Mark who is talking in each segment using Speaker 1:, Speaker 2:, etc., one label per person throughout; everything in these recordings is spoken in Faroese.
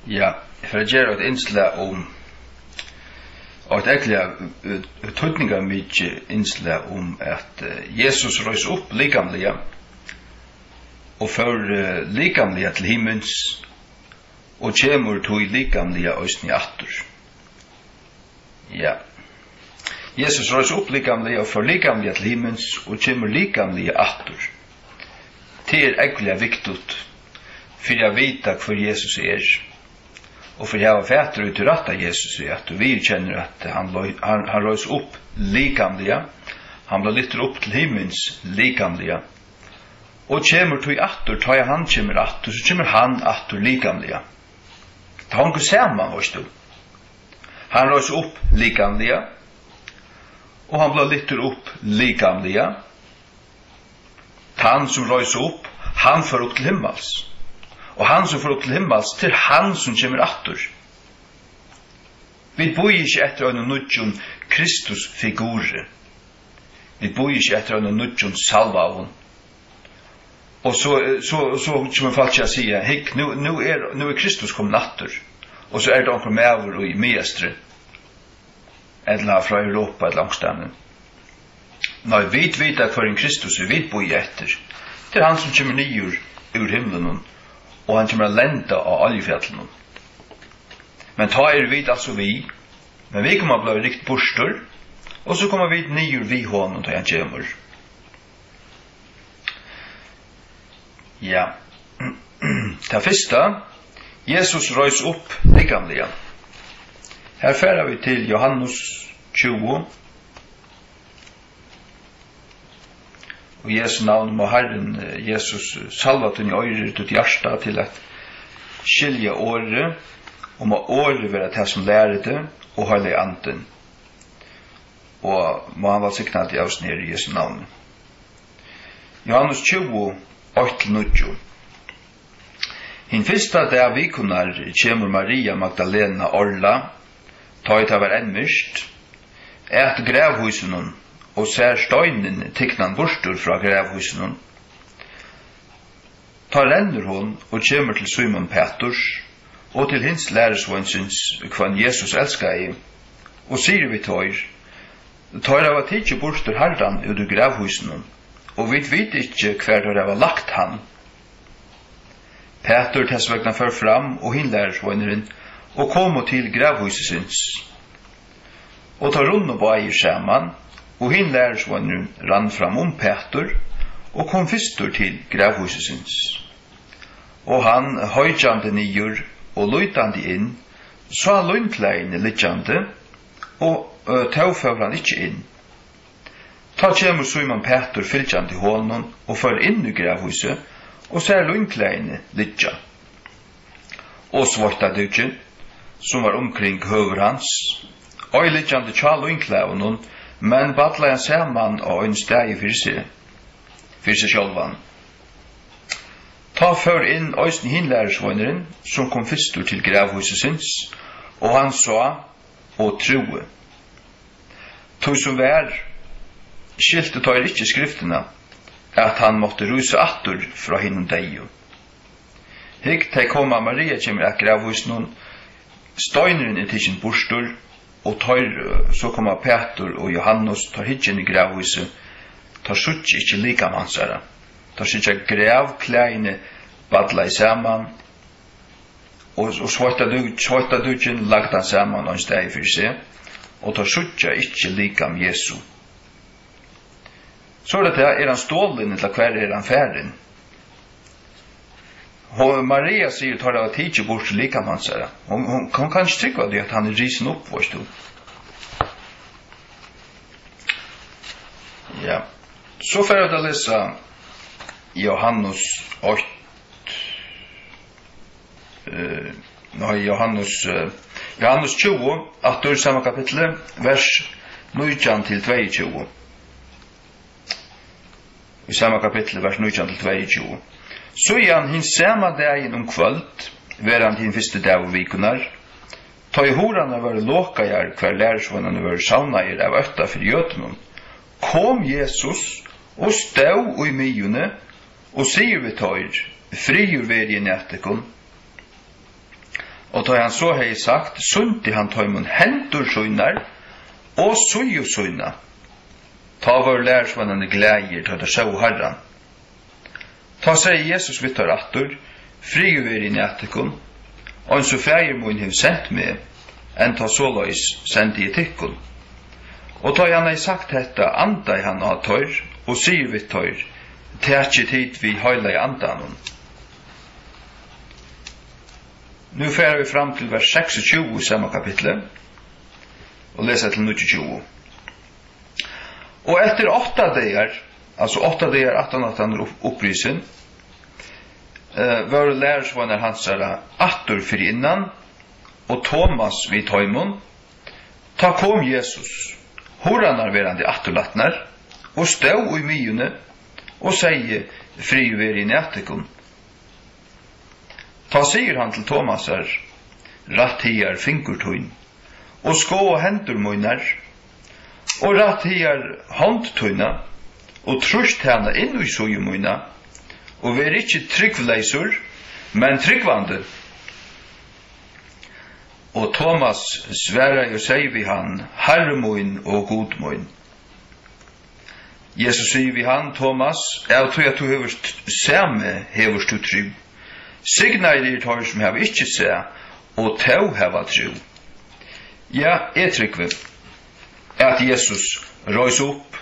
Speaker 1: Ja, för att göra ett inslag om och ett äckliga tydningar mycket inslag om att Jesus röjs upp likamliga och för likamliga till himmels och kommer till likamliga östni attor. Ja. Jesus röjs upp likamliga och för likamliga till himmels och kommer likamliga attor. Det är äckliga viktigt för jag vita för Jesus är. Och för jag har fätter ut till rätta Jesus är att vi känner att han röjs upp likamliga. Han blir lyfter upp till himmels likamliga. Och kommer till attor, tar jag han kommer attor, så kommer han attor likamliga. Det har inte samman, hörst du. Han röjs upp likamliga. Och han blir lyfter upp likamliga. Han som röjs upp, han får upp till himmels. Och han som får upp till himmels, till han som kommer attor. Vi bor ikke etter en nudjon Kristus-figur. Vi bor ikke etter en nudjon salvaun. Og så kommer folk til å si, hikk, nu er Kristus kommet attor. Og så det onker mever og i mestre. Eller fra Europa, et langstanden. Nei, vi vet at for en Kristus vi bor etter. Det han som kommer nyer ur himmelen og han kommer lenda av oljefjallene. Men ta vi altså vi, men vi kommer bli rikt borster, og så kommer vi nyer vi hånden til han kommer. Ja. Det første, Jesus røys opp likamlige. Her færer vi til Johannes 20, og Jesu navn må Herren Jesus salvaten i øyre til hjärsta til at skilja året, og må året være det som lærer det, og høyde anden. Og må han valgsikna til avsnir i Jesu navn. Johannes 20, 8-9. Hinn fyrsta dag vikunar kjemur Maria Magdalena orla, ta it var ennmyrst, et grevhusen og ser støynen tiknan bortur fra grevhusen. Ta renner hon og kommer til Simon Petrus og til hins læresvønsens kvann Jesus elskar i, og sier vi tar av at ikke bortur herdan ut ur grevhusen, og vi vet ikke hver der var lagt han. Petrus tessvegna før fram og hin læresvønneren og kom til grevhusens. Og tar rundt og bæger saman, og hin læresvønneren rann fram Petrus og kom fyrstur til grevhusens. Og han høytjande nyer og løytande inn, så løyntleine liggande, og taufører han ikkje inn. Ta kjemur Simon Petrus fylgjande hånden og fører inn i grevhuset, og ser løyntleine liggja. Og svarta duggen, som var omkring høver hans, og liggande tja løyntleine, men badla han saman og en steg fyrir seg sjálvan. Ta før inn òsni hinlæresvøyneren, som kom fyrstur til grevhusesins, og han sa, og troe. Tog som vær, skilte tar ikkje skriftena, at han måtte rusa attor fra hinnom deio. Hikk teg koma Maria kjemur at grevhusen, støyneren er tisjen borstur, og så kommer Petur og Johannes, tar hitjen i grevhuset, tar suttje ikkje likamannsara. Tar suttje grevkleine badla i saman, og svarta duggen lagda saman og en steg fyrir seg, og tar suttje ikkje likam Jesu. Så det han stålen til hver han færen. Maria sier tar av tidsi bort til likamannsara. Hun kan ikke trykva det at han er risen opp, forst du. Ja. Så får jeg da lese Johannes 8. Johannes 20, 8 samme kapittel, vers 19-22. I samme kapittel, vers 19-22. Så han hins samme dagen kvöld, veran hin fyrste dag og vikunar, ta i horana var lokajar hver lærersvannane var saunair av ötta for jötunum, kom Jesus og stau i myjune og sier vi tar, friur veri i nættekon, Og da han så hei sagt, sundi han tøymon hendur søgnar og suju søgna. Ta var lærersvannene glægir til å sjå herran. Ta seg Jesus vittar attur, friu er i nættikon, og en så fægir mun hev sendt meg, enn ta sålois sendi i tikkon. Og ta han hei sagt dette, andai han av tøyr, og sier vitt tøyr, tætje tid vi høyla i andanon. Nu færer vi fram til vers 26 i samme kapitlet, og leser til 29. Og etter 8 dager, altså 8 dager at han opprisen, var lærersvannar hansara attur fyrir innan, og Thomas vid tøymon, ta kom Jesus, horanar verandi atturlatnar, og stau i myune, og seie friu veri i nættikon. Ta sier han til Thomasar, ratt hiar fingurtøyn, og skå hendur møynar, og ratt hiar håndtøyna, og trust hana inn i sojumøyna, og ver ikkje tryggvleisur, men tryggvande. Og Thomas sværa og sier vi han, herremøyn og godmøyn. Jesus sier vi han, Thomas, jeg tror at du heverst samme heverst du trygg. Signar er tar som hever ikkje se, og tau heva tru. Ja, jeg tryggve, at Jesus røys opp,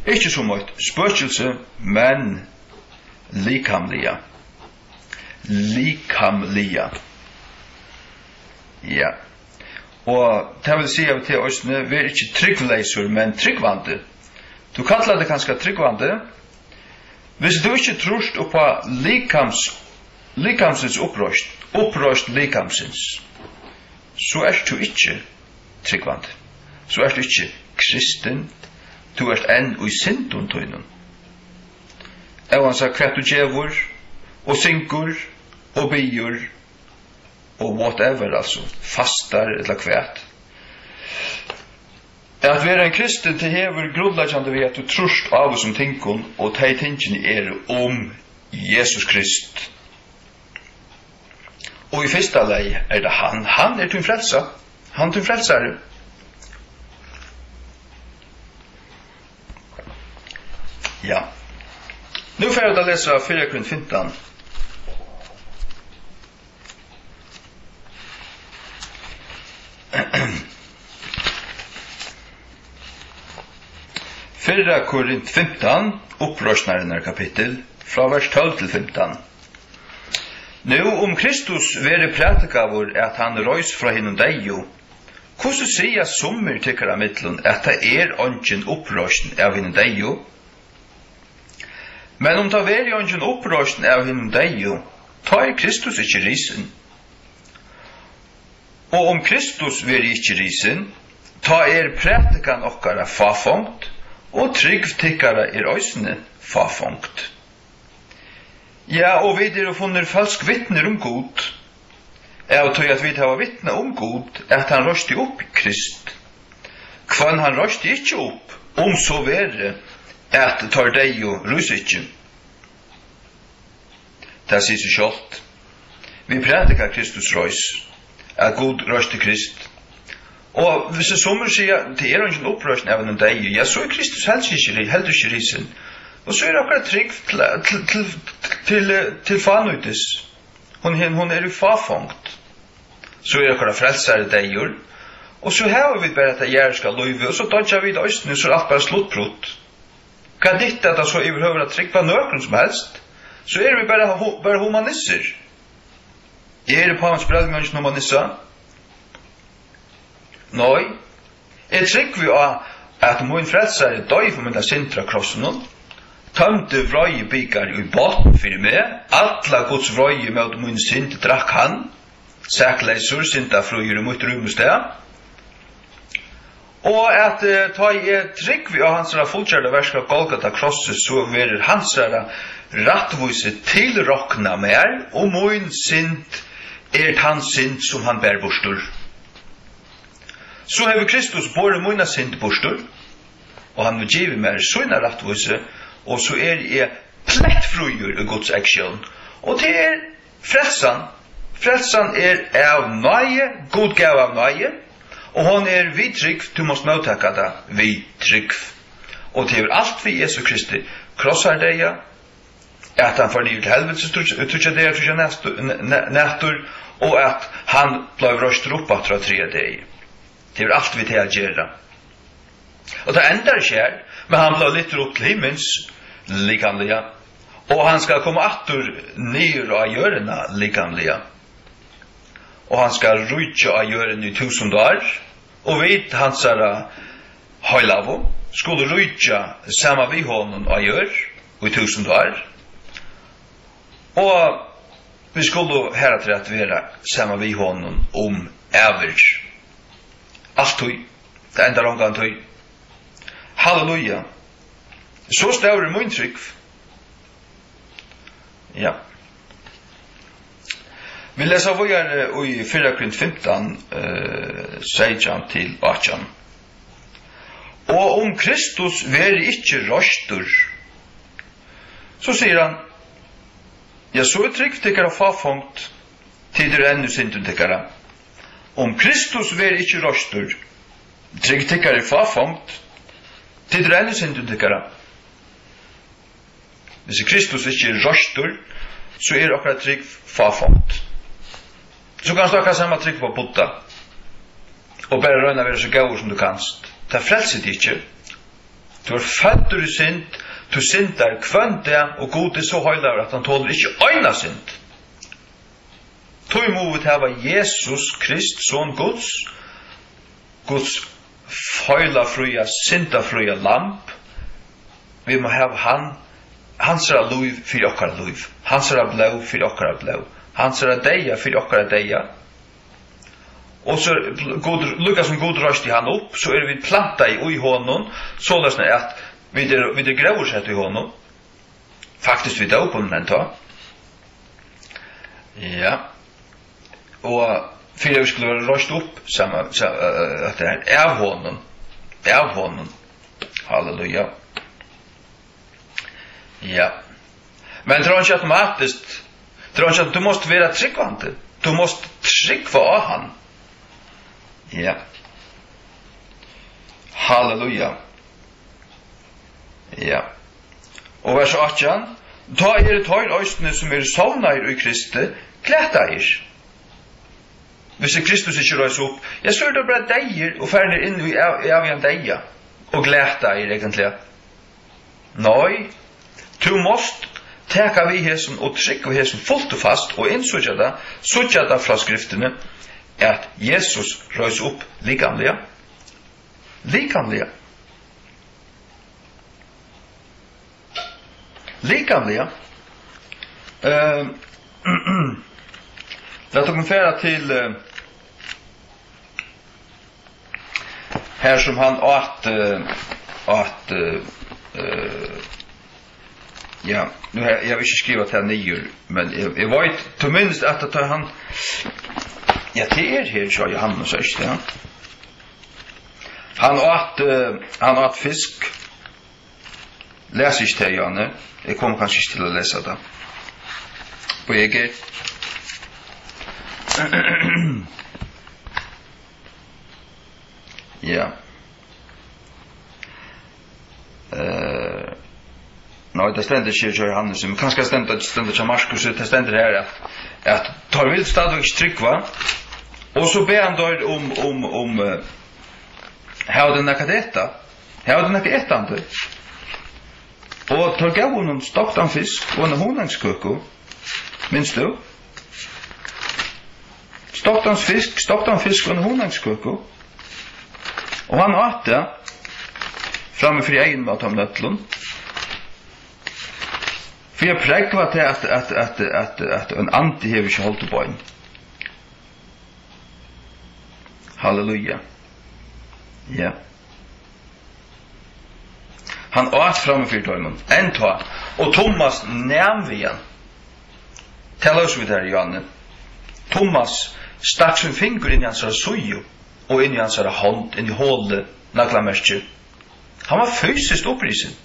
Speaker 1: ikkje som et spørselse, men likamliga. Likamliga. Ja. Og det vil si av til òsne, vi er ikkje tryggleisur, men tryggvande. Du kallar det kanskje tryggvande. Hvis du ikkje trorst oppa likamsins opprøst likamsins, så er du ikkje tryggvande. Så er du ikkje kristen, du er enn og i syndun tøynun. Og han sa kvart du djevur, og syngur, og byur, og whatever, altså, fastar eller kvart. At være en kristen til hever grunnleggjande ved at du trust av oss som tinkun, og tei tinkene er om Jesus Krist. Og i fyrsta lei er det han er til frelsa, han til frelsare. Ja. Nu får jeg da lese 4 Korint 15. Fyrra Korint 15, opprørsnaren kapittel, fra vers 12 til 15. Nå Kristus vere prætikavur at han røys fra hinnom deio, hvordan sier sommer tykkara mittlun at det ongen opprørsn av hinnom deio? Men om det veri ongen opprørsn av hinnom deio, ta Kristus ikkje risen. Og om Kristus veri ikkje risen, ta prætikan okkara fafongt, og trygg tykkara òsne fafongt. Ja, og vi funnet falsk vittner om god. Jeg tror at vi har vittne om god, at han røste opp Krist. Kvann han røste ikke opp, om så være, at tar deg og rus ikke. Det sier seg selv. Vi prædikar Kristus røys, at god røste Krist. Og hvis det sommer sier, det ingen opprørsning av en deg, ja, så Kristus heldur ikke risen. Og så akkurat trygg til fanøytis. Hun i fafongt. Så akkurat frelsare deir. Og så har vi bare at jeg skal løyve, og så dodger vi det òsne, så alt bare sluttbrott. Hva ditt at det så overhøver at trygg på nøkron som helst? Så vi bare humanisser. På hans brevmønns humanisser? Nei. Trygg vi at min frelsare døy for min sintra krossen, tømte vrøye byggar i båten fyrir meg, alla Guds vrøye med min synd drakk han, sækleisur, synda frøyer mot rumsted, og at ta trygg vi av hans fullkjærda verska Golgata krosset, så verer hans rattvise tilrokna mer, og min synd hans synd som han bær bostur. Så hever Kristus båret mina synd bostur, og han vil give mer syna rattvise, og så jeg plettfruer i Guds aksjon. Og det frelsan, Frelsan av nøye, god gav av nøye, og hon vi trygg, du måst mottaka det vi trygg. Og til alt vi Jesu Kristi krossar deg, at han fornyer til helvetes trutja deg, trutja nættur, og at han blei røster opp at tredje deg. Til alt vi til å gjøre. Og det endar skjer, men han blei litt opp til himmels, likanlige, og han skal komme atter nyr av gjørena likanlige. Og han skal rujtja av gjørena i 1000 år, og vid hans høylavo, skulle rujtja sama vi honom av gjør i 1000 år, og vi skulle herre til at være sama vi honom average. Alt tøy, det enda langan tøy. Halleluja. Så større mun trygg. Ja. Vi leser videre i 4 Korint 15, 16 til 18. Og om Kristus veri ikkje røstur, så sier han, ja, så trygg tykkara fafongt, tider ennu synden tykkara. Om Kristus veri ikkje røstur, trygg tykkara fafongt, tider ennu synden tykkara. Hvis Kristus ikke røstur, så akkurat trygg fafongt. Så kan du samme trygg på Buddha, og bare røyna være så gauur som du kanst. Det frelser dig ikke. Du fødder i synd, du syndar kvønte, og god så høylar at han tåler ikke øyna synd. Tog imot hava Jesus Krist, son Guds, Guds feilafrøya, syndafrøya lamp. Vi må hava hans luiv fyrir okkara luiv, hans blå fyrir okkara blå, hans deia fyrir okkara deia. Og så lukka som god røst i han opp, så vi planta i honom, så løsne at vi grøversett i honom. Faktisk vi døpen den ta. Ja. Og fyrir vi skulle være røst opp, at det av honom. Halleluja. Ja. Men tror ikke automatiskt, tror ikke at du måste være tryggvante. Du måste tryggva av han. Ja. Halleluja. Ja. Og vers 18. Ta tøyr øystene som sovnar i Kristi, klæta Hvis Kristus ikke røys opp, jeg så det bare deier og ferner inn i avgjørende deia og glæta egentlig. Nei, du måst teka vi hesen og trykka vi hesen fullt og fast og innsutja det fra skriftene at Jesus røys opp likamlige. Likamlige. Likamlige. Det tok en færa til her som han ja, nu har jag vill inte skriva till nio, men jag vet till minst att det han ja, det här så Johannes sägs det. Han åt fisk. Läs inte det, Janne. Jag kommer kanske inte till att läsa det. På eget. Ja. Nei, det stender ikke i Johannes, men kanskje stender til Markus, det stender her at tar vil stadig tryggva, og så ber han der om hva den er etta, hva den er ettande, og tar gav honom stoktan fisk og en honangskøko, minst du? Stoktan fisk og en honangskøko, og han åt det, framme fri egen mat om nøtlund, for jeg prekva til at en anti hever ikke holdt på en. Halleluja. Ja. Han åt framme fyrir døgnen, en ta, og Thomas nærm vi han. Tell oss vi der, Johanne. Thomas stakk sin finger inn i hans suju, og inn i hans hånd, inn i hålet, naglamerskje. Han var fysisk opprisen.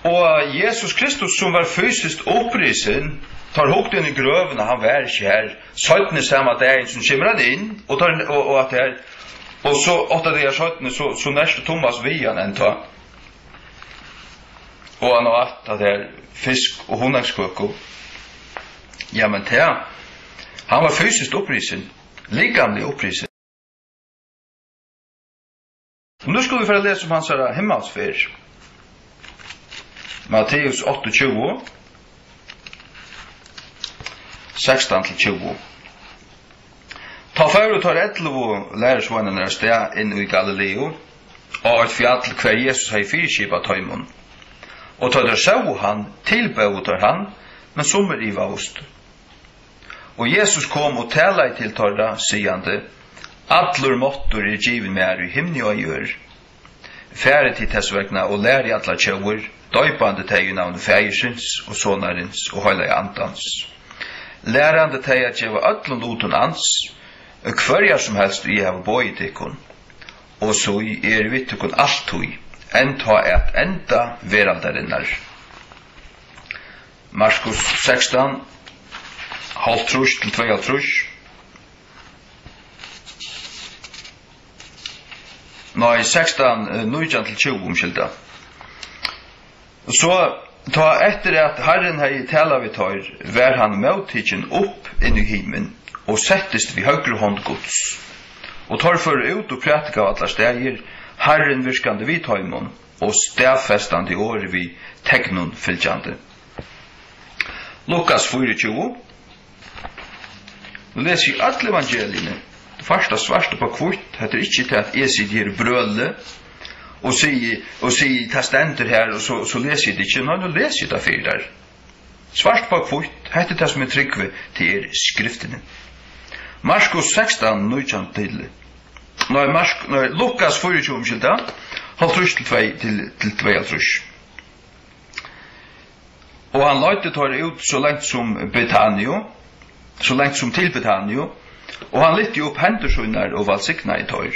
Speaker 1: Og Jesus Kristus som var fysiskt opprisen, tar hukt inn i grøven, han var ikke her, 17. samme dagen som kommer han inn, og at her, og så 8 dager 17. så neste Thomas vian enn ta. Og han har at her fisk og hundangskøkko. Ja, men han var fysiskt opprisen, likamlig opprisen. Og nå skulle vi få lese om hans himmelsfer. Matteus 28, 16-20. Ta før og tar 11 lærersvannene sted inn i Galileo, og et fjall hver Jesus har fyrskipet tøymon. Og tar der så han, tilbøter han, men sommer i vaust. Og Jesus kom og talet til torra, sigande, «Allur måttur given mer i himni og gjør. Fære til tessvegna og lære i alla tjauer, døypande teg i navn fægersins og sonarins og høyla i andans. Lærande teg at gjeva öllun utun ans, hverjar som helst vi hava boi tikkun. Og så vi tikkun alt hui, ta et enda veraldarinnar.» Markus 16, 0,5-2,5. Nei, 16, 19-20 omskylda. Så ta etter at Herren hei tala vi tar, var han møttidgen opp inn i himen, og settest vi høyre hånd gods. Og tar for ut og pratika av alle steger, Herren virkande vi taimon, og stedfestande i året vi tegnon fylgjande. Lukas 24. Nå leser jeg alle evangeliene. Det første svarte på kvitt, heter ikke til at jeg sitter her brøle, og sier testenter her, og så leser jeg det ikke. Nå leser jeg det for der. Svart på kvitt, heter det som tryggve til skriftene. Markus 16, 19 til. Lukas 24, omkylda, 0,5-2,5. Og han løyte tar ut så lengt som Betanio, så lengt som til Betanio, og han lytte opp hendersunnar og valsikna i tøyr.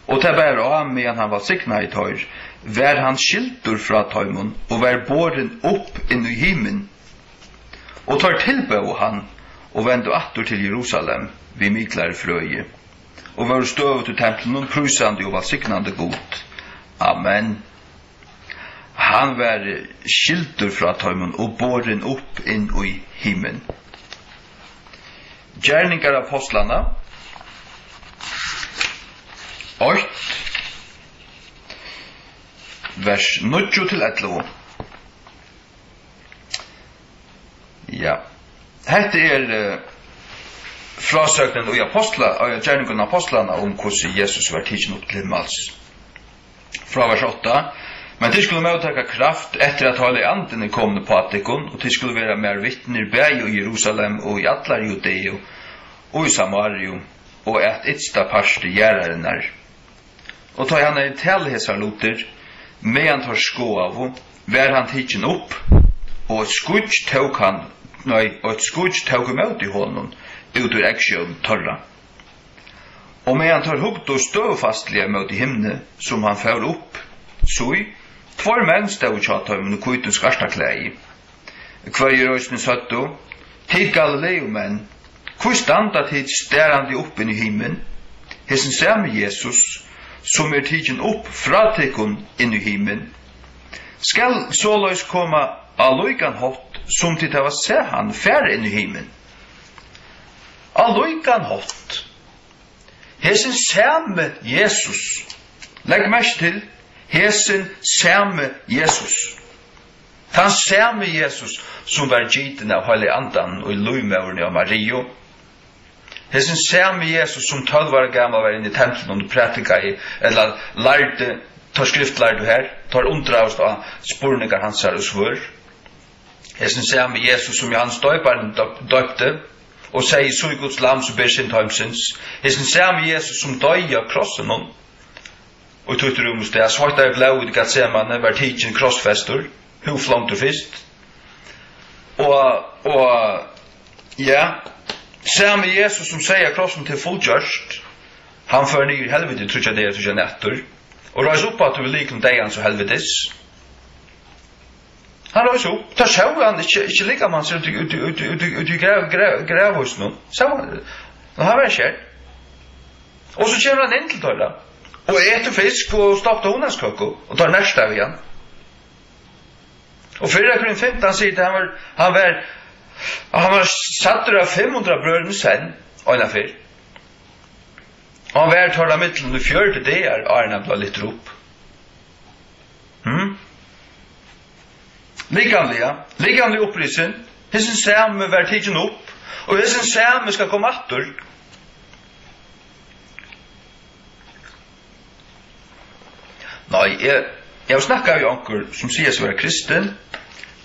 Speaker 1: Og til bare av medan han valsikna i tøyr, var han skiltur fra tøymon, og var båren opp inn i himen. Og tar tilbøy han, og vende atter til Jerusalem, vid miklare frøye. Og var støvet til tempelen, prusande og valsiknande god. Amen. Han var skiltur fra tøymon, og båren opp inn i himen. Gjerningar av apostlana 8 vers 9-11. Ja. Hette frasøknen og gjerningar av apostlana om hvordan Jesus var tidsen opp til himmels. Fra vers 8. Men de skulle mottaka kraft etter at hele anden komne på Attikon, og de skulle være mer vittner bæg i Jerusalem og i allar Judeo og i Samario, og et ytsta parst gjerrarinnar. Og ta han i telhesarloter, med han tar sko av, var han tidsen opp, og et skudj tåg imot i hånden, ut ur eksjøen torra. Og med han tar hugt og støvfastlige mot i himne, som han får opp, soi, tvår menn stod i tjatøymen og kvitens skarstakleie. Hver i røysene søtto, tid Galileo menn, hvor standa tid stærande opp inn i himen, hesen samme Jesus, som tidsen opp fra tikkun inn i himen, skal såløys komme alloikan hot, som tid av å se han færre inn i himen. Alloikan hot. Hesen samme Jesus, legg mest til, hesen samme Jesus. Han samme Jesus som var gyten av Heilig Andan og i lujmøverne av Mario. Hesen samme Jesus som 12 år gammal var inne i tempelen og pratika i, eller lærte, tar skriftlærte her, tar undravst av spurningar hans her og svør. Hesen samme Jesus som Johannes døyparen døypte, og sier så i Guds lam som ber sin tøymsins. Hesen samme Jesus som døy av krossen hon, og tuttur det, svarta i blau i Gatsemane, var tidsen krossfester, huflomter fyrst. Og ja, samme Jesus som sier krossen til fullgjørst, han fører ned i helvete, trutja det, trutja netter, og reis opp at du vil likne deg hans og helvetes. Han røys opp. Ta sjå han ikke lika man ser ut i gravhus nå. Han var kjær. Og så kommer han inn til tøyla. Og etter fisk og stoppte honanskøkko. Og tar nærst av igjen. Og 4:15 sier til han var satt av 500 brødene sen. Og en fyr. Og han var tøyla mittelen i 4 dager. Arne ble litt rop. Likamlig opprisen. Hessen samme var tidsen opp. Og hessen samme skal komme atter. Nei, jeg snakker jo anker som sier seg være kristen.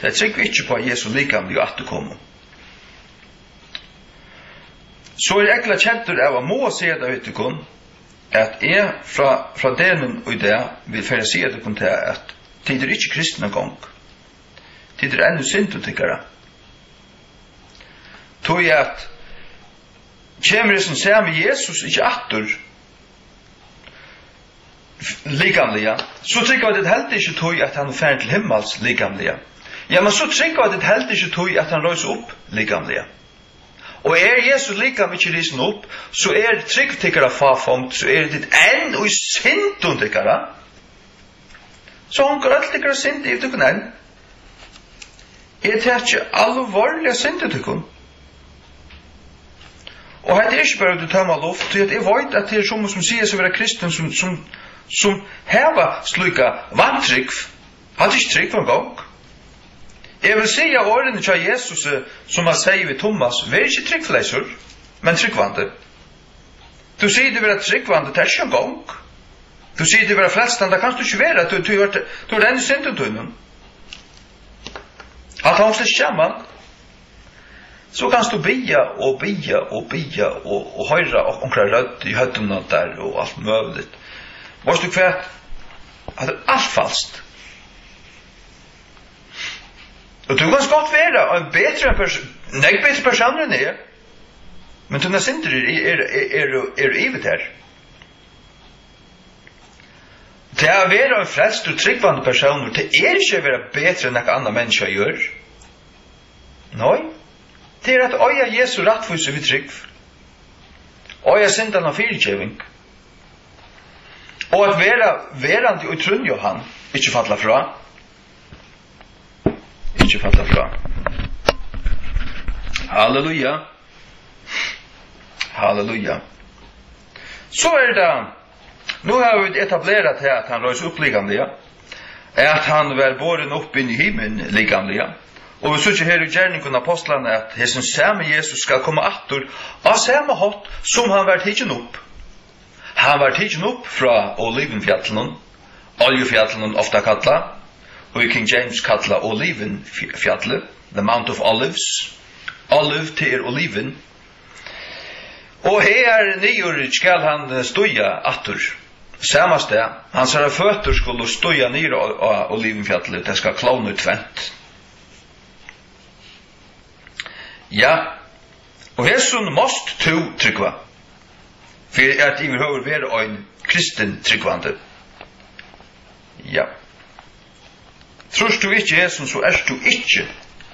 Speaker 1: Det trykker ikke på at Jesu likamlig atter kommer. Så ekla kjentur av å må si det ut til kun, at jeg fra denen og det vil færre si det kun til at tid ikke kristne gang. Tid ennå syndotikkere. Tog jeg at kommer som sier med Jesus ikke atter likamlige, så trykker jeg det helt ikke tog at han fær til himmels likamlige. Ja, men så trykker jeg det helt ikke tog at han røys opp likamlige. Og Jesus likam ikke risen opp, så tryggtikkere fafongt, så det enn og syndotikkere. Så han går alt tikkere synd i tykken enn. Jeg tar ikke alvorlige syndotikken. Og det ikke bare du tømmer luft, for jeg vet at det som sier seg være kristen som hever slukka vantrykk, hadde ikke trykk for en gang. Jeg vil si at årene til Jesus, som han sier ved Thomas, er ikke trykkfleiser, men trykkvande. Du sier det være trykkvande, det ikke en gang. Du sier det være frelstand, det kan du ikke være, du er denne syndetøynen. At han slett kommer, så kan du bia og høyre omkring rødt i høttene der og alt mulig. Måst du kvært at det alt falskt. Og du kan godt være en bedre person enn jeg, men du synder ivet her. Det å være en frelst og tryggvande person, det ikke å være bedre enn noen annen mennesker gjør. Nei, det at øya Jesu rattfuse vi trygg. Øya syndan av fyrirkjeving. Og at verandi og trunn Johan ikke fattla fra. Ikke fattla fra. Halleluja. Halleluja. Så det, nå har vi etablerat her at han røys oppliggande, at han var båren opp inn i himmelen liggande, og vi ser her i gjerningen av apostlene at hessen samme Jesus skal komme atter av samme hatt som han var tidsen opp. Han var tidsen opp fra Olivenfjallen, Oljefjallen ofta kalla, og i King James kalla Olivenfjallet, the Mount of Olives, Olive til Oliven. Og her nyer skal han stuja atter, samme sted, hans føtter skulle stuja nere av Olivenfjallet, det skal klone tvent. Ja, og hesson måst to tryggva, for at I vil høre være en kristen tryggvande. Ja. Trust du ikke hesson, så du ikke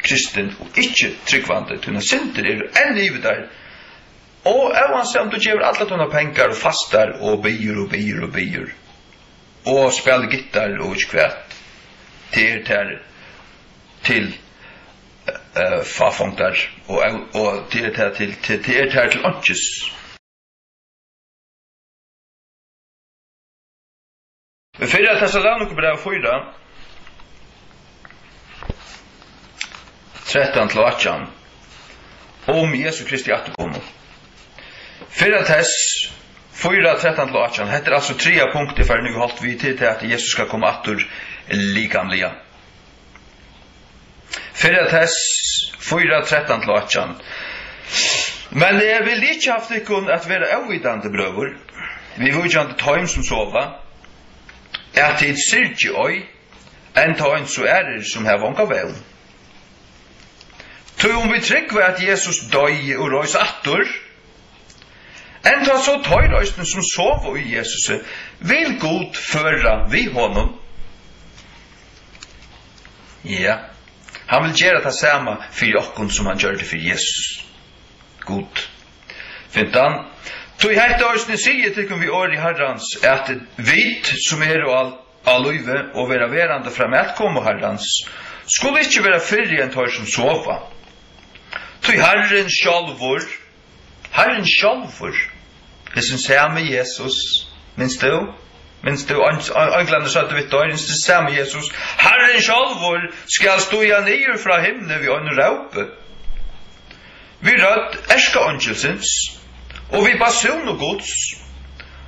Speaker 1: kristen og ikke tryggvande, tunna synder enn livet der. Og om du gjør alle tunna penger og fastar og bier, og spiller gitar og ikke kvært, til fafonktar og til åndsjes. Fyrir Tessalonikerbrev 4, 13-18, om Jesu Kristi atterkomme. Fyrir Tess 4, 13-18, heter altså 3 punkter for nu holdt vi til at Jesus skal komme atter likamlige. Fyrir Tess 4, 13-18. Men jeg vil ikke haft ikkun at være avvidande brøver, vi vujjande tøym som sova, at tid syrki oi, enn tøym så som her vonka vel. Tøy om vi tryggve at Jesus døy og røys atter, enn ta så tøyrøysten som sov i Jesus, vil god føra vi honom. Ja, Han vill göra det samma för oss som han gör det för Jesus. God. 15. Tog helt årsne sige til vi år i Herrans, at vit som all løyve og vera verande fram at komme Herrans, skulle ikke være fyrre enn tar som sova. Tog Herren sjalvor, det som sier med Jesus, minst du, Anglande sa at du vet da, det sier med Jesus, Herren sjalvor skal stå ja nyer fra himne vi ånd raupe. Vi rød erska angelsens, og vi basun og gods,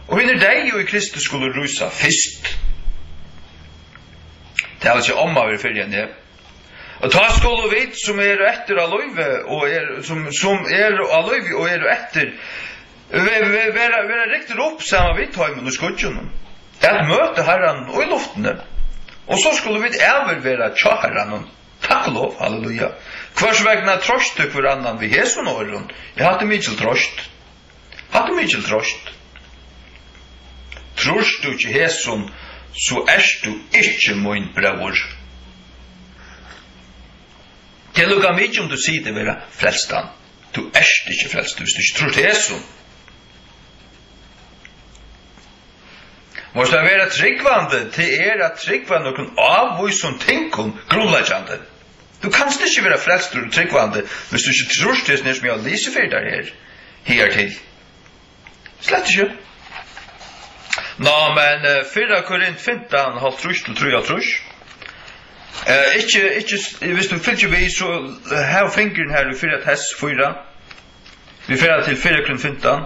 Speaker 1: og hinn deg jo i Kristus skulle rusa fyrst. Det er altså om av fyrir enn det. Og ta skulle vi som etter av løyve, og som av løyve og etter, være riktig opp sammen vidt heimen og skudgen. At møte Herren og i luftene. Og så skulle vi være tja Herren. Takk og lov, halleluja. Hvers vegna trost du hver annan vi heson åren. Jeg hadde mykje trost. Trost du ikke heson, så du ikke min bror. Det lukka mykje om du sier det vera frelstan. Du ikke frelst, hvis du ikke tror til heson. Måste være tryggvande til at tryggvande og kun avvøysom tinkum grunnleggjande. Du kanst ikke være frelst og tryggvande hvis du ikke tror til det som jeg lyser for deg her til. Slett ikke. Nå, men 4 Korint 15, halv trus til 3 trus. Hvis du fyllt vi, så har fingeren her i 4 test 4. Vi fører til 4 Korint 15.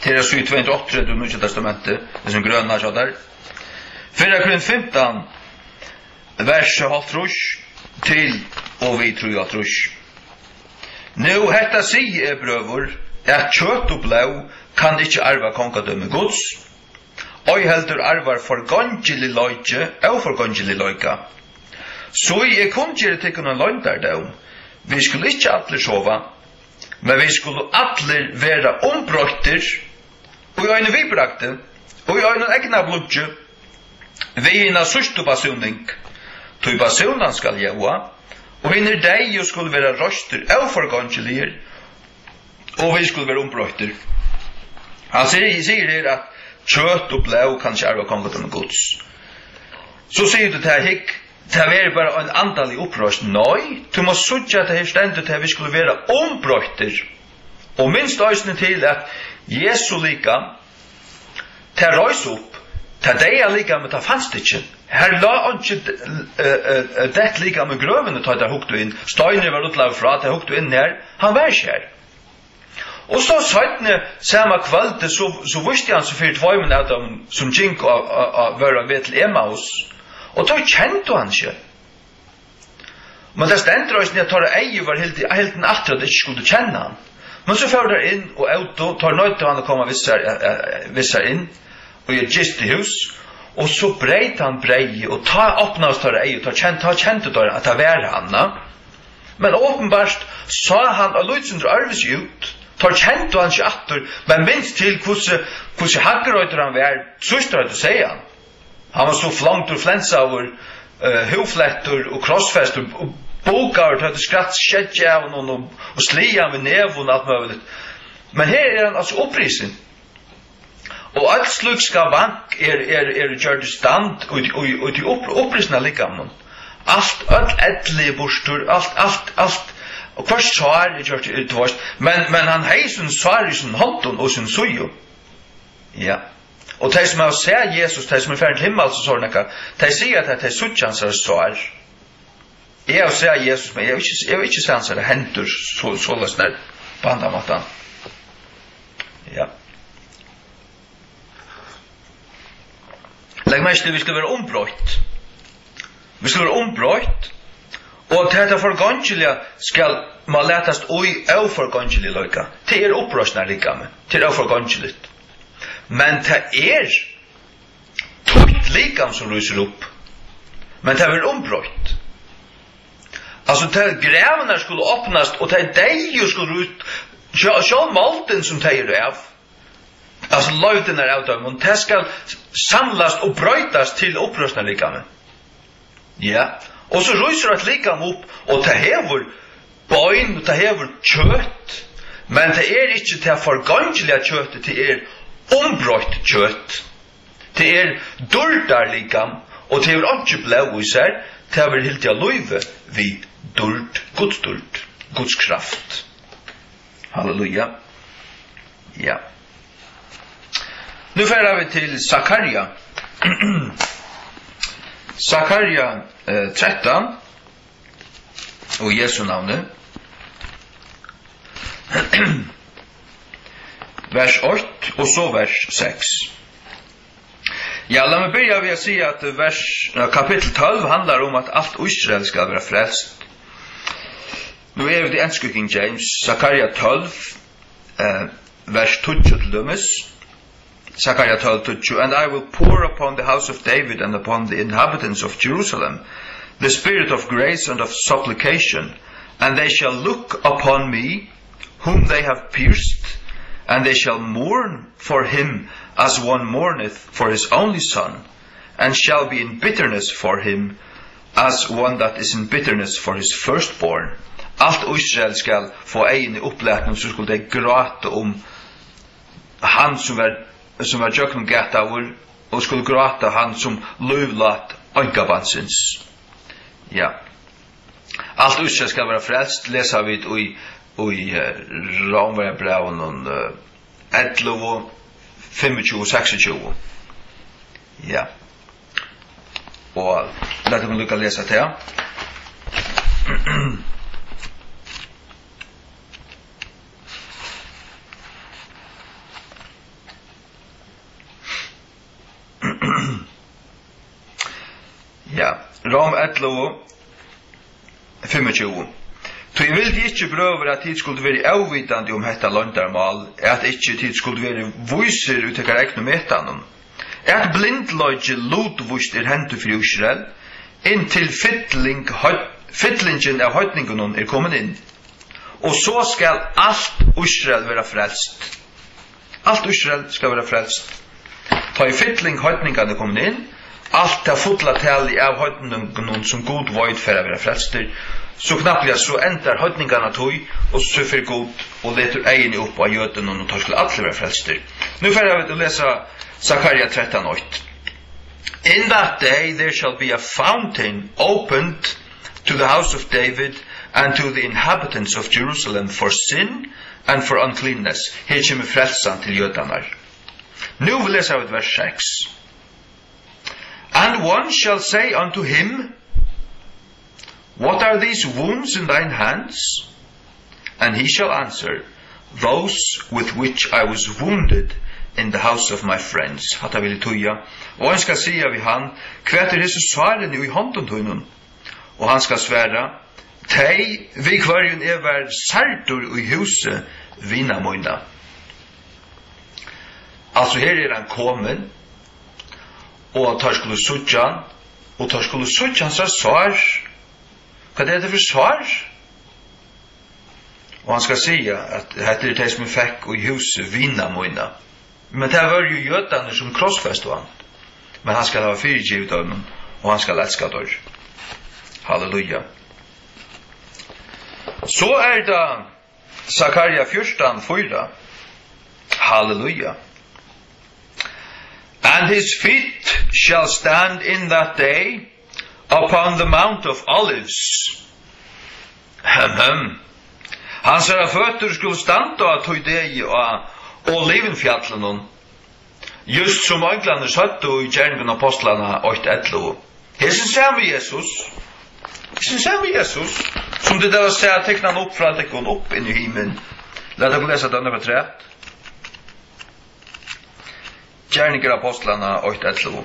Speaker 1: Til 7:28 du Nye Testamentet, det som grønna så der. 4 Korint 15, vers halv trus til og vi 3 trus. Nå hetta sier brøver, at kjøtt og blå kan ikke arva kongadømme gods, og heldur arvar forgangelig løyke og forgangelig løyka. Så jeg kun gjøre til kunne løyntar dem. Vi skulle ikke atler sova, men vi skulle atler være ombrøyter, og i øyne vi brakte, og i øyne egna blodje, vi hinna sørste basunning, tog basunan skal jaua, og hinner deg og skulle være røster og forgangelier, og vi skulle være ombrøyter. Han sier her at kjøtt og blå kan ikke arve konget med gods. Så sier du til hikk, det er bare en andalig opprøst. Nei, du må sutja at det her stendet til at vi skulle være ombrøyter. Og minst øysene til at Jesu lika, til røys opp, til deg lika, men det fanns det ikke. Her la ikke det lika med grøvene, til det hukte inn. Steiner var utlaget fra, til hukte inn her. Han var ikke her. Og så søttene samme kvalitet, så visste han så fyrir tvøymen av dem som gikk og var ved til Emmaus. Og da kjente han ikke. Men det stendte også at Torre Eie var helt en atre at det ikke skulle kjenne han. Men så fører det inn og auto, tar nøyt til han å komme visser inn, og i et gistehus, og så breit han brei, og ta åpna hos Torre Eie, og kjente Torre at det var han. Men åpenbart sa han, og Lutsundre arves ut, tar kjente han ikke atter, men minst til hvordan haggerøyter han var, søster å si han. Han var så flangt og flensa over hovfletter og krossfester, og bokar, hadde skratt skjedje av noen, og slia med nevun og alt mulig. Men her han altså opprisen. Og alt slugska bank gjør det stand, og de opprisen er likam. Alt edlige bostur, alt, og hver svar gjør det tvåst, men han hei sin svar i sin hånden og sin sujo. Ja. Og de som har sett Jesus, de som er ferdig til himmel, så sånn ikke, de sier at det er suttjans av svar. Jeg har sett Jesus, men jeg vil ikke se hans hendur så løsner på andre måten. Ja. Legg meg til vi skal være ombrøyt. Vi skal være ombrøyt, og til dette forgangelige skal man letast oi og forgangelige løyka. Det opprøsner likame, til forgangelige. Men det tungt likam som ryser opp. Men det er ombrøyt. Altså, grevene skulle åpnast, og det deg skulle ut, selv malten som det av, altså løyten av dem, det skal samlast og brøytast til opprøsna likame. Ja, Og så ryser et likam opp, og det hever bøyn, og det hever kjøtt, men det ikke til forgangelige kjøttet, det ombrøtt kjøtt. Det duldarlikam, og det ikke blå i seg, det helt til løyve vi dult, Guds kraft. Halleluja. Ja. Nu færer vi til Zakaria. Zakaria 13, og Jesu navnet. Vers 8, og så vers 6. Ja, la meg begynne ved å si at kapittel 12 handler om at alt Israel skal være frelst. Nå vi det enske King James, Zakaria 12, vers 20 til dømes. Zakaria 12:20, and I will pour upon the house of David and upon the inhabitants of Jerusalem the spirit of grace and of supplication, and they shall look upon me, whom they have pierced, and they shall mourn for him as one mourneth for his only son, and shall be in bitterness for him as one that is in bitterness for his firstborn. Alt Israel skal få egen i opplætning, så skulle de gråte han som var jøkken gætavur, og skulle gråte han som løvlat ønkabansins. Ja. Alt Israel skal være frelst, leser vi i Romarbrevet 11, 25, 26. Ja. Og la dem lukka lesa til. Ja, Rom 11, 25. Så jeg vil ikke prøve at tid skulle være avvitande om dette landarmal, at ikke tid skulle være viser ut til egne metanen. At blindløgje lotvust hentet for Israel, inntil fytlingen av høytningen kommet inn. Og så skal alt Israel være frelst. Alt Israel skal være frelst. Ta i fytling-høytningene kommet inn, alt det fotla tali av høytningen som god void for å være frelster, så knapplega så enter høytningene tog, og så for god, og leter egen opp av jøten, og tar skulle alle være frelster. Nå får jeg lese Zakaria 13:8. In that day there shall be a fountain opened to the house of David and to the inhabitants of Jerusalem for sin and for uncleanness. Her kommer frelsan til jødanar. Nu vil lese av vers 6. And one shall say unto him, what are these wounds in thine hands? And he shall answer, those with which I was wounded in the house of my friends. Hatta vil tuja. Og han skal sige vi han, hva Jesus svaren i hånden tunnen? Og han skal svære, tei vi kvarjun var sartur i huset vina moina. Altså her han kommen, og tar skulle suttjan, og tar skulle suttjan så svar. Hva det for svar? Og han skal sige at dette det som fikk i huset vina moina. Men det var jo jødene som krossfestet han. Men han skal ha fyrirgivet dem, og han skal elska dem. Halleluja. Så det Zakaria 14:4. Halleluja. And his feet shall stand in that day upon the Mount of Olives. Hans føtter skulle standa av tøydei og olivenfjallen, just som anglene satt i gjerningen av apostlene 8:11. Hesen ser vi Jesus. Hesen ser vi Jesus. Som det der sier, tekner han opp fra at det går opp inn i himmelen. La dere lese denne på 3. Gjerninger av apostlene 8:11.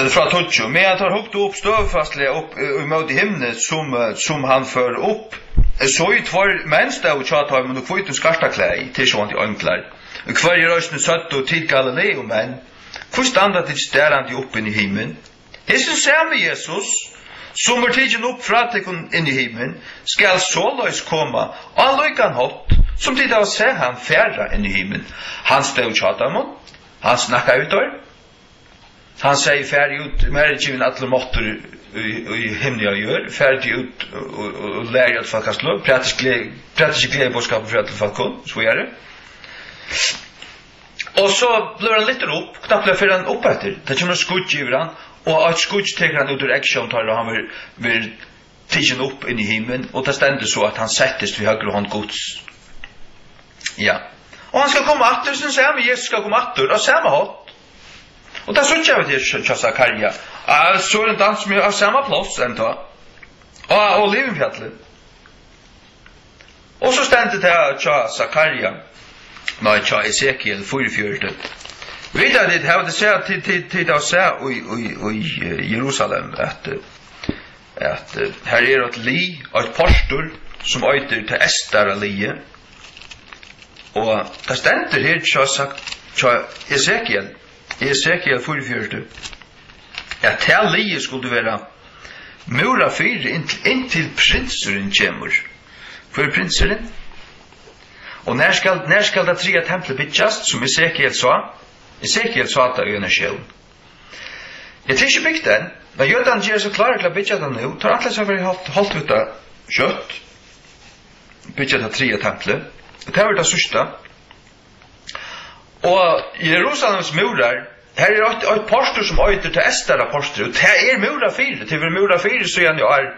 Speaker 1: Fra 12. Men han tar hukt opp støvfastlig opp i møte himmelen som han fører opp. Så i tvar mennstad og tjata men og kvitun skartaklei til sånt i anklar. Hver i røysene søtt og tid Galileo menn. Hvor standa til stærande opp inn i himmelen? Hesen samme Jesus, som tidsen opp fra tekun inn i himmelen, skal såløys komme, og han lykan hot, som tid av å se han færra inn i himmelen. Han stod tjata mun, han snakka ut der. Han säger färdig ut, märkjivin alla måttor i himlen jag gör, färdig ut och lär att folk har slå, praktisk glädjebådskap för att folk så är det. Och så blir han lite upp, knappt blir han upp efter. Det kommer en skudj i han, och ett skudj tar han ut ur äggkjön, och han vill tigen upp in i himlen, och det ständer så att han sättes vid högre hånd Guds. Ja. Och han ska komma åter, så säger han, Jesus ska komma åter, och samma håll. Och där såg jag till Zakaria. Så är det dans som har samma plats ändå. Och Olivenfjallet. Och så stände det till Zakaria. Nej, till Ezekiel 44. Vet att det har det sett till att se i Jerusalem att här är ett li och ett pastor som öter till Estara lie. Och det stände här till Ezekiel. Ezekiel 44. Att det lie skulle vara mura fyra intill prinseren kommer. För prinseren. Och när skal det tre templet byggast, som Ezekiel sa? Ezekiel sa det i en själv. Jag tror inte byggt den, men Jötan ger så klara til å bygga den nu, tar alla så vi hållt ut av kjøtt, bygga det tre templet, og det var det sørste. Og Jerusalems murar, her er et pastor som øyter til Estara pastor, og det er murar 4, til vi murar 4 så igjen jo er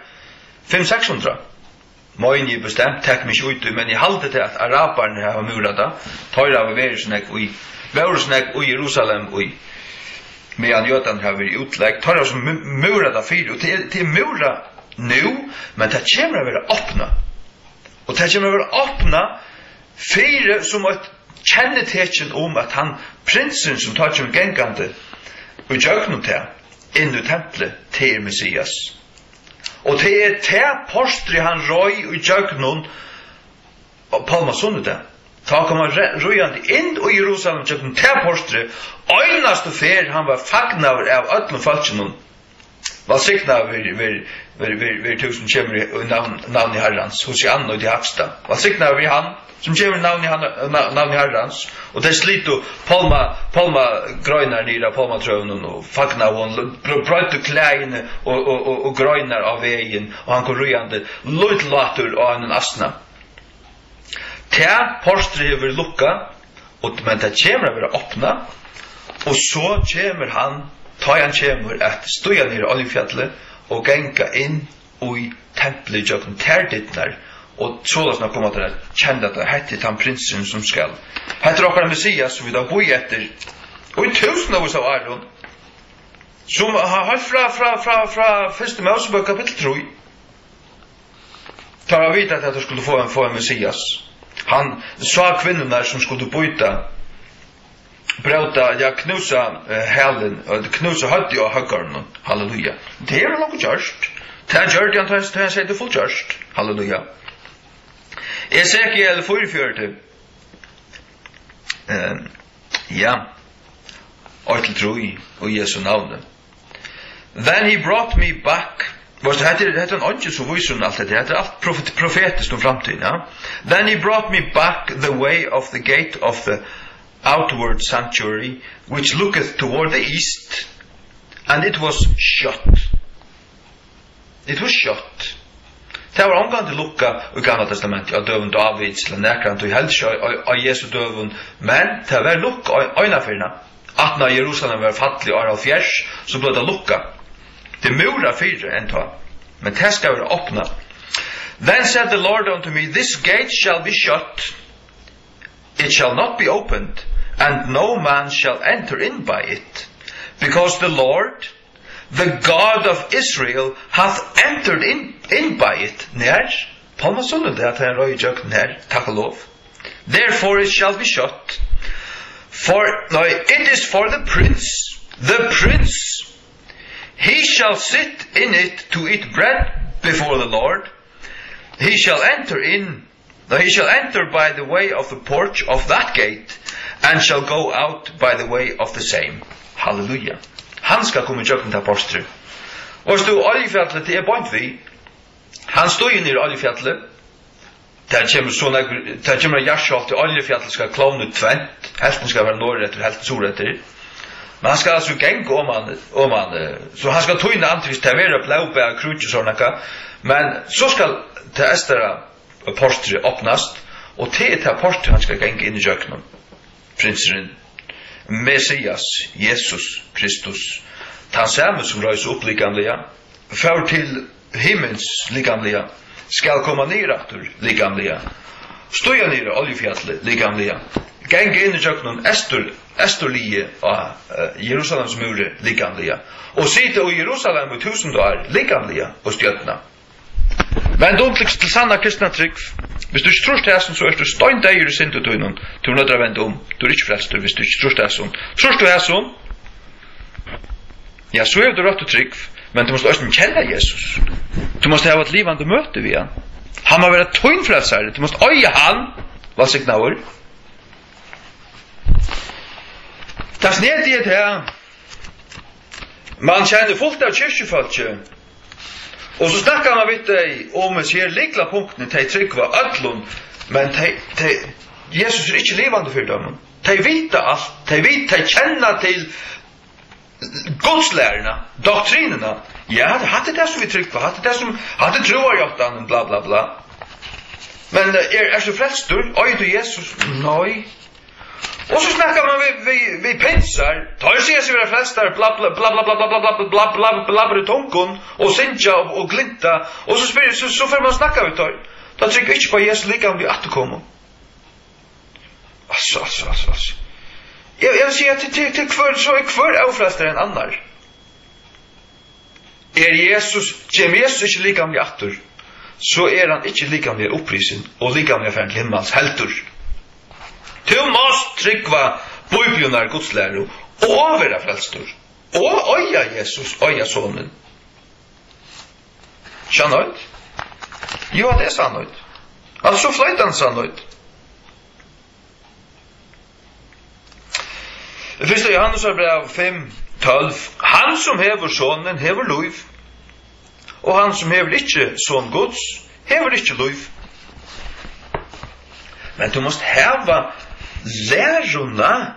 Speaker 1: 500-600. Moin är bestämt, tack mig ut, men I halde till att arabarna har murat det. Tar av värsnäck och i Jerusalem och medan Jötan har varit utlägg. Tar av som murat det fyra. Och till mura nu, men det kommer att vara öppna. Och det kommer att vara öppna fyra som ett kännetecken om att han, prinsen som tar som gängande och jöknum till in i templet till Messias. Og det er te postri han røy i djøgnon og Palmasundet. Ta kom han røyande inn i Jerusalem djøgnon te postri øynast og fer han var fagnaver av öllum falskjennom. Valsikna vir tusen kjemur i navn i Herrans hos I Anna og de Hafsta. Valsikna vir han som kjemur navn i Herrans og det slito palma grøynar nira palma trøvnen og fagna hon brøyte klægene og grøynar av veien og han kom røyande løytlatur og han asna. Ta porstri hever lukka men det kjemur å være åpna og så kjemur han ta han kjemur at stuja nira Oljefjallet og genga inn i templet jøkken terdittnar og sådana kommer till att känna att det heter han prinsen som skall. Heter också Messias som vi då bor efter. Och I tusen av oss av Aron. Som har hållit fra första Mosebok kapitel 3. Tar jag vid att jag skulle få en Messias. Han sa kvinnorna som skulle byta knusa hälen och knusa hötti och höggarna. Halleluja. Det är något görst. Det är gjort jag tar jag säger det fullt görst. Halleluja. Ezekiel 44. Ja. Artikel 3 och Jesu navn. Then he brought me back. Was det heter en angel så visar allt det heter allt profetiskt om framtiden, ja. Then he brought me back the way of the gate of the outward sanctuary which looketh toward the east and it was shut. It was shut. Det var omgående lukka I Gamla testamentet av døven Davids eller nekrant og helst av Jesu døven, men det var lukka øynafyrna. At når Jerusalem var fattelig og av fjers, så ble det lukka. Det mura fyrre enn ta, men det skal være åpna. Then said the Lord unto me, this gate shall be shut, it shall not be opened, and no man shall enter in by it, because the Lord, the God of Israel hath entered in by it. Nær, Palmasundet, det er en røy jøk nær, takk og lov. Therefore it shall be shut. It is for the prince. He shall sit in it to eat bread before the Lord. He shall enter by the way of the porch of that gate, and shall go out by the way of the same. Halleluja. Han skal komme jøkken til apostler. Og stod Oljefjallet til point vi. Han stod inn I Oljefjallet. Det kommer Gjersholt til Oljefjallet skal klone tvent. Helten skal være norretter, helten soretter. Men han skal altså gänga om han så han skal tøyna antvist til vera blåbær krutje sånaka, men så skal det estera portret öppnast och till portret han ska gänga in i jöknen. Prinsen Messias, Jesus Kristus, han samme som røys upp likamliga, för till himmels likamliga, skal komma ner efter likamliga, stoja ner oljefjallet likamliga, gänga in i jöknen Estorlie av Jerusalems mure likamliga, och sitta i Jerusalem i 1000 dagar likamliga och stjötna. Men dumpligst til sanna kristna trygg. Hvis du ikke trus hæsson, så er du støyndeir i syndetøynen til å nødra vende om. Du er ikke frelster hvis du ikke trus hæsson. Trus du hæsson? Ja, så er du rett og trygg, men du måste også kjenne Jesus. Du måste ha et livande møte ved han. Han må være tøynfrelsare. Du måste øye han. Hva signavur? Det er snedigt her. Man kjenner fullt av kyrkjefolket. Og så snakkar man vidt deg om sier likla punktene til trykva ödlun, men Jesus er ikke levande for dem. De vita alt, de kjenner til godslærerna, doktrinena. Ja, hatt det som vi trykva, hatt det troarjottan, bla bla bla. Men er så frelstur, oi du Jesus, nei. Og så snakkar man vi pinsar, tar sig sig vara frälstar, bla bla bla bla bla bla bla bla bla bla bla tonkon och sinja och glinta och så spyr så får man snacka ut då. Då tycker jag inte på Jesus lika om vi att komma. Alltså. Jag vill säga till kvar så är kvar ofrälstar än annar. Jesus inte lika om vi attor, så är han inte lika om vi upprisen och lika om vi för himmels heltur. Du måste tryggva bibelnar Gudsläro och vara frälstor. Och oja Jesus, oja sonen. Sannolikt? Jo, det är sannolikt. Alltså flöjtan sannolikt. Första Johannes brev 5:12. Han som hever sonen hever liv. Och han som hever inte son Guds hever inte liv. Men du måste häva lärorna.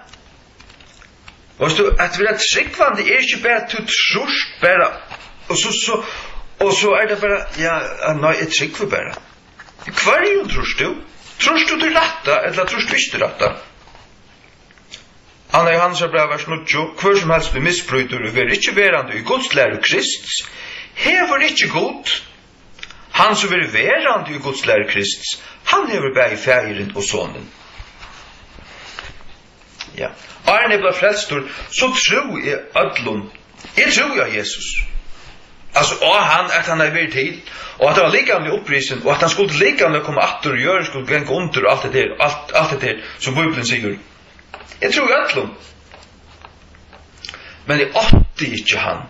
Speaker 1: Och att vara tryggvande är inte bara att du trust bara och så är det bara nej, ett tryggva bara. Kvar är ju trust du? Trust du till rätta eller trust du inte rätta? Anna Johannes brev vers 9. Kvar som helst blir missbryter och är inte verande i Guds lära Kristus. Hever inte god. Han som är verande i Guds lära Kristus, han hever bäg fägren och sonen. Ja. Arne blev frälstor, så tror jag ödlun. Jag tror jag Jesus. Alltså, att han är vid till, och att han var likamlig upprisen, och att han skulle likamlig komma attor och göra, skulle gänga under och allt det där som Bibeln säger. Jag tror jag ödlun. Men det åtte inte han.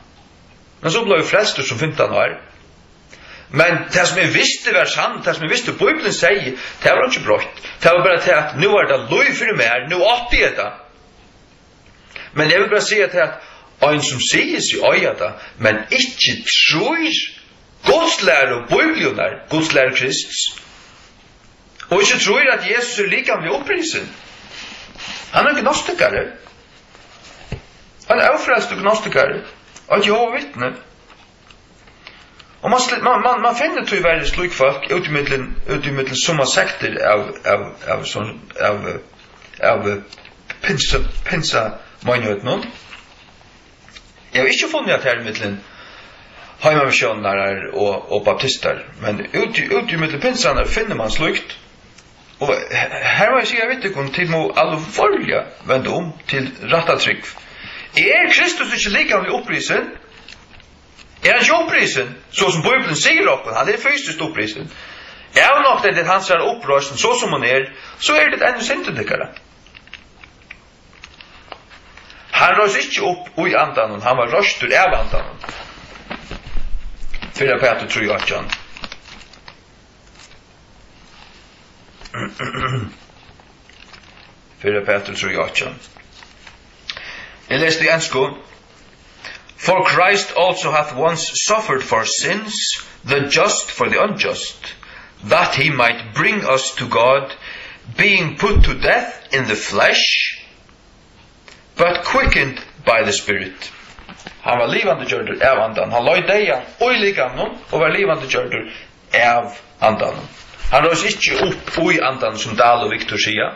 Speaker 1: Men så blev frälstor som 15 år. Men det som jag visste var sant, det som jag visste Bibeln säger, det var inte brott. Det var bara till att nu är det lov för mig, nu åtte jag det. Men jag vill bara säga till att en som säger sig öja det, men inte tror Guds lära och Bibeln, Guds lära Kristus. Och inte tror att Jesus är lika med upprisen. Han är gnostikare. Han är ofrälst och gnostikare. Och jag har vittne. Och man finner tyvärr slik folk utimidlen summa sekter av pinsa manjötnon. Jag har inte funnit att här mittlen heimamissioner och baptister, men utimidlen pinsarna finner man slikt. Och här var jag säga vet till må allvarliga vända om till rätta tryck. Är Kristus inte lika med upprisen? Är han inte upprisen? Så som Bibeln säger upp, han är fysiskt upprisen. Är nog det hans är upprisen så som hon är, så är det ännu syndikare. Han rörs inte upp i andan, han var röstur av andan. Fyra Peter tror jag att han. Fyra Peter tror jag att han. Jag läste i ensko. For Christ also hath once suffered for sins, the just for the unjust, that he might bring us to God, being put to death in the flesh, but quickened by the Spirit. Han var livande gjørdur av andan. Han løy deia og i likamnon og var livande gjørdur av andan. Han røys ikkje opp ui andan som Dahl og Victor sier.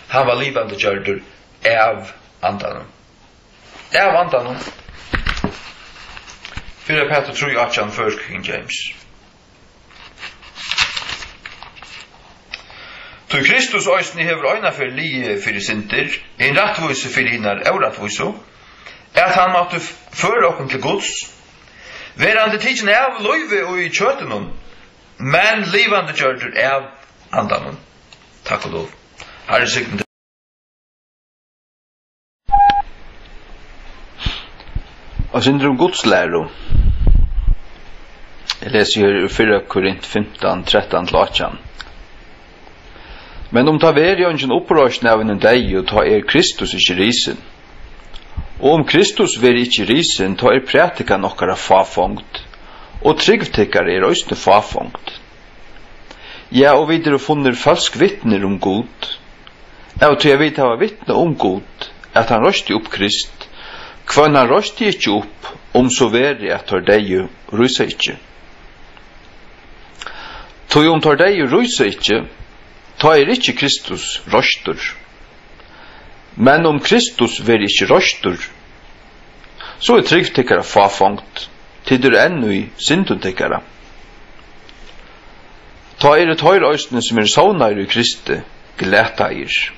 Speaker 1: Han var livande gjørdur av andan. Av andan. 4 Peter 3:8 First King James. Tu Kristus òsni hefur øyna fyrir lije fyrir sindir, en rattvise fyrir hinnar euratviso, at han måtte føre okken til Guds, verande tidsen av løyve og i kjøtenen, men livande gjørdur av andanen. Takk og lov. Herre signet. Og synder Guds læro. Jeg leser her i 4 Korint 15, 13-18. Men ta veri ønsken opprørsne av en deg, og ta Kristus ikke risen. Og Kristus veri ikke risen, ta prætika nokkara fafongt, og tryggtikkar øysne fafongt. Ja, og videre funner falsk vittner god. Ja, og til jeg vet hava vittne god, at han røsti opp Krist, kvann han røsti ikke opp, så veri at tar deg rusa ikke. Tog tar deg rusa ikke, ta ikke Kristus røstur. Men Kristus veri ikke røstur, så tryggtikkara fafongt, til ennu i synduntikkara. Ta et høyre øysene som saunar i Kristi, glætair.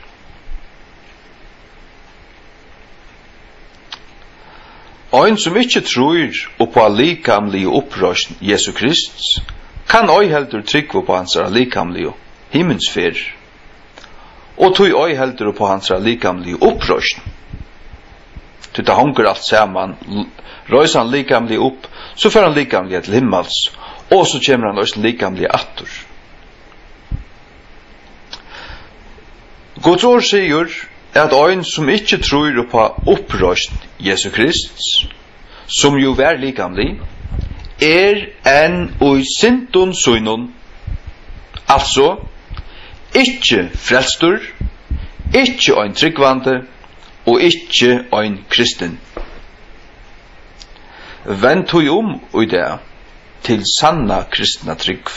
Speaker 1: Ein som ikke tror på likamlig opprørsn Jesu Krist, kan oi heldur tryggva på hans likamlig himmelsfer, og tog oi heldur på hans likamlig opprørsn. Til det hanker alt saman, røys han likamlig opp, så fer han likamlig til himmels, og så kommer han også likamlig attur. Guds ord sier at ein som ikke tror på opprørsn Jesu Krist, som jo vær likamlig, enn og syndun søynun, altså, ikke frelstur, ikke ein tryggvande, og ikke ein kristen. Vend tog og det til sanna kristna trygg.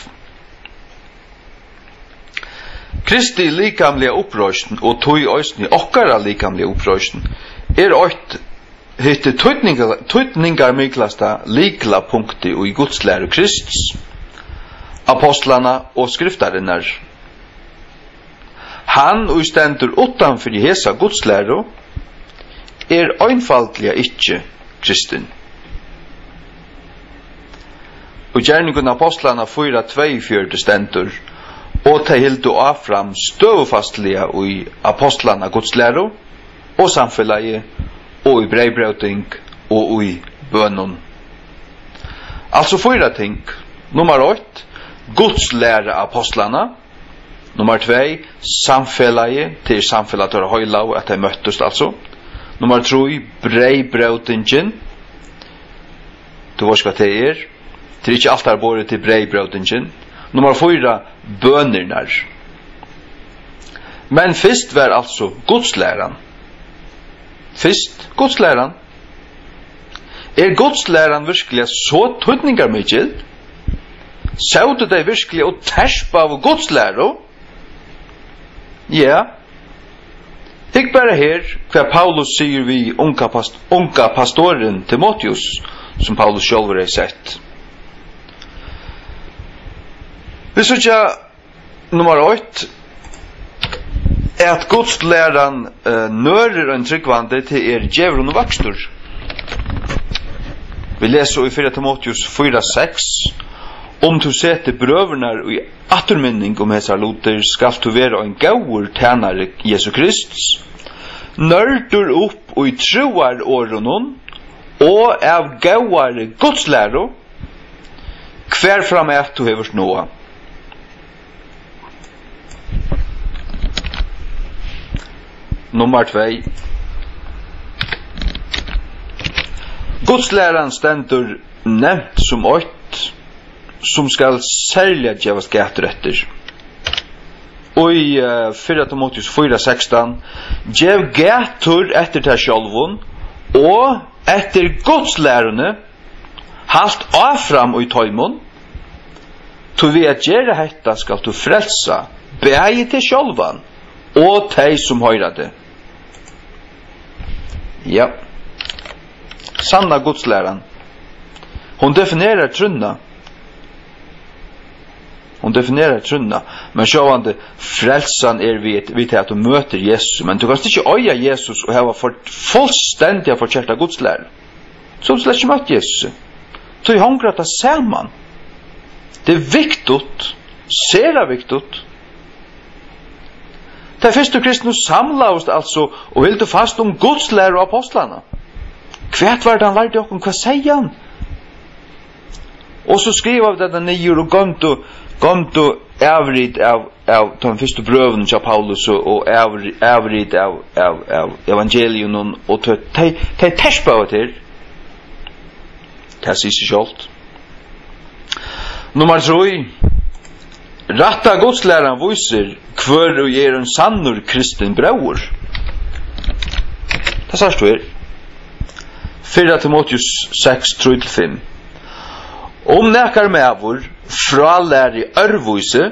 Speaker 1: Kristi likamlige opprørsn og tog òsni okkara likamlige opprørsn eit hitte tøytningar miklasta likla punkti og i gudslæru Krists, apostlana og skriftarinnar. Han og stendur utanfor i hesa gudslæru einfaldliga ikkje kristen. Og gjerningun apostlana 4:42 stendur, og ta hildu afram støvfastliga i apostlana gudslæru, og samfelagi, og i breibrauting, og i bønun. Altså 4 ting. Nummer 8, gudslæra apostlana. Nummer 2, samfelagi, til samfelagi til høylau, at de møttust altså. Nummer 3, breibrautingen. Du vet hva det det ikke alt båret til breibrautingen. Nummer 4, bønirnar. Men fyrst var altså gudslæran. Fyrst, gudslæran. Gudslæran virkelig så tøytningar mykje? Saudu dei virkelig og terspa av gudslæro? Ja. Hikk bare her hva Paulus sier vi unga pastoren Timotheus, som Paulus selv har sett. Vi sykja nummer 8 at gudslæran nører en tryggvande til djevron og vakstur. Vi leser i 4 Timotheus 4:6 du setter brøvernar og i atterminning hesar loter skal du være en gaur tænare Jesu Krist, nørdur opp og i troar årenon og av gauare gudslæro hver fram at du hevers noa. Nummer 2. Gudslæran stendur nevnt som 8 som skal særlig gjevast gætretter. i 4 Timotheus 4:16 Gjev gætur etter ta sjálvun og etter Guds lærune halt afram i tøymon tu vi at gjera hetta skal tu frelsa bæði til sjálvan og tei som høyra det. Ja. Sanna Guds læran. Hon definerar trunna. Men sjåvande frelsan vi til at du møter Jesus. Men du kan ikke øya Jesus og hava fullstendig forkjert av Guds læran. Så du slett ikke møtt Jesus. Du er hongrat av selman. Det er viktigt, sera viktigt. Det første kristne samlaust altså og hilde fast Guds lære og apostlarna. Hvert var det han lærte okkur, hva sier han? Og så skriver vi dette nyer og gomto avrit av den første brøven til Paulus og avrit av evangelion og de terspa av til. Det sier seg selv. Nummer 3. Ratta godslæran viser hver og er en sannur kristen brauer. Det sier du her. 4 Timotheus 6:3-5. Om nekar mevor fralæri örvuse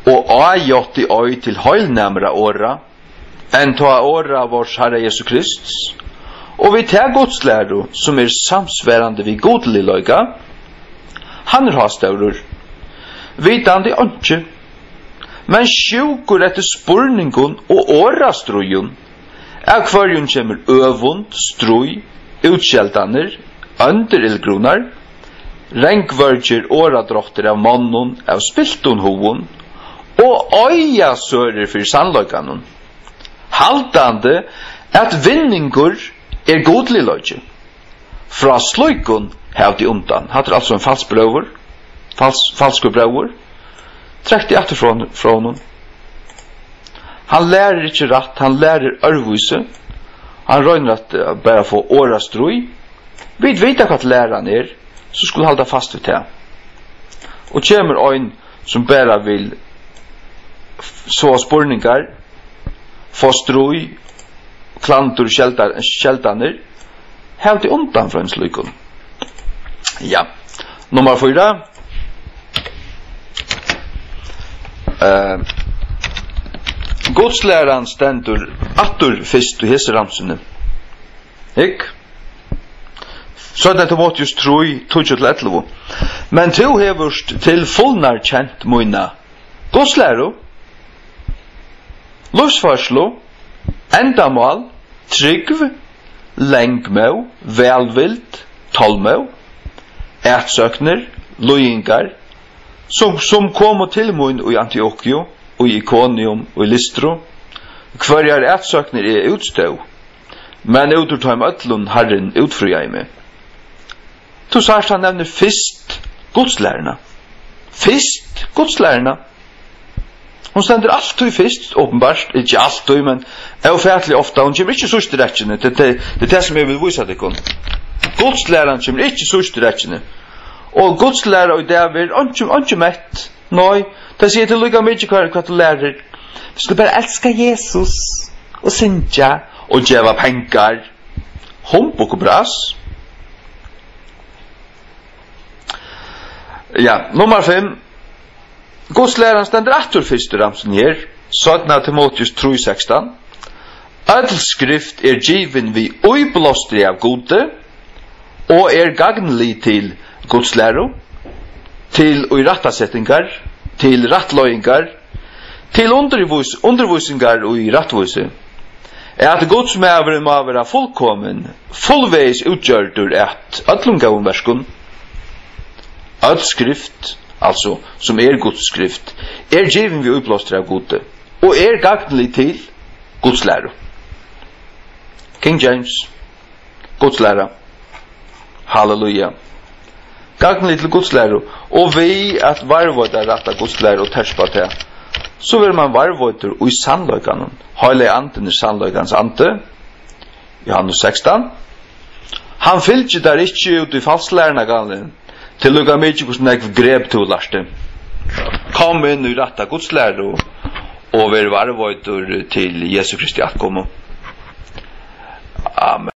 Speaker 1: og ajoti oi til heilnæmra åra enn ta åra vårs Herre Jesu Krist og vi tar godslæro som er samsværande vi godlig løyga han er hastaurur vitandi åndsje men sjukur etter spurningun og årastrujun er kvarjun kjemur øvund, struj utskjeldaner, underilgrunar rengvörger åradrotter av mannun av spiltun hovun og øya sører for sannløyganon haldande at vinningur er godlig løyge fra sløykun hevdi undan hatt er altså en falsk brøver falsku brøver trekti etter fra honom han lærer ikke ratt han lærer örvuse han røyner at bare få årastrui vi vet hva læreren er så skulle halda fast ved det og kjemur ein som bare vil så spurningar få strui klantur skjeldaner hevdi undan fra en slukun ja nummer 4 godslæran stendur attur fyrst og hese ramsune ikk så det Timotheus 3:12 men tu hevurst til fullnar kjent moina godslæru lufsfarslo endamal trygv lengmau velvild tolmau ætsøkner lojingar som kom til moin i Antiochio og i Iconium og i Lystro hverjar ætsøkner er utstøv men uturtøym öllun Herren utfrøyme tu sagt han nevner fyrst godslærna hon stender alltid fyrst åpenbart, ikke alltid men aufærtlig ofta, hon kommer ikke sørst i rettjene det er det som jeg vil vise deg godslæran kommer ikke sørst i rettjene og godslæra og det er ikke mett nei, det sier til lukka mykje hva du lærer du skal bare elska Jesus og synja og djeva pengar humbuk og bras ja, nummer 5 godslæran stender attur fyrst ramsen her 17 Timotheus 3:16 all skrift er given vi uiblåstri av gode og er gagnlig til godslæro til uirattasettingar til rattløyingar til undervisningar og i rattvise at godsmæveren må være fullkommen fullveis utgjørdur at allungavun verskun all skrift altså som er Guds skrift er given vi uiblåstri av gode og er gagnlig til godslæro King James godslæra halleluja gagnlig til godslæro og vi at varvåta ratta godslæro og terspa til så vil man varvåta og i sannløyganen heilig anden er sannløygans ante Johannes 16 han fylgje der ikkje ut i falslærna galen til lukka mykje hvordan jeg grep til å laste kom inn i ratta godslæro og ver varvøytur til Jesu Kristi atkomo. Amen.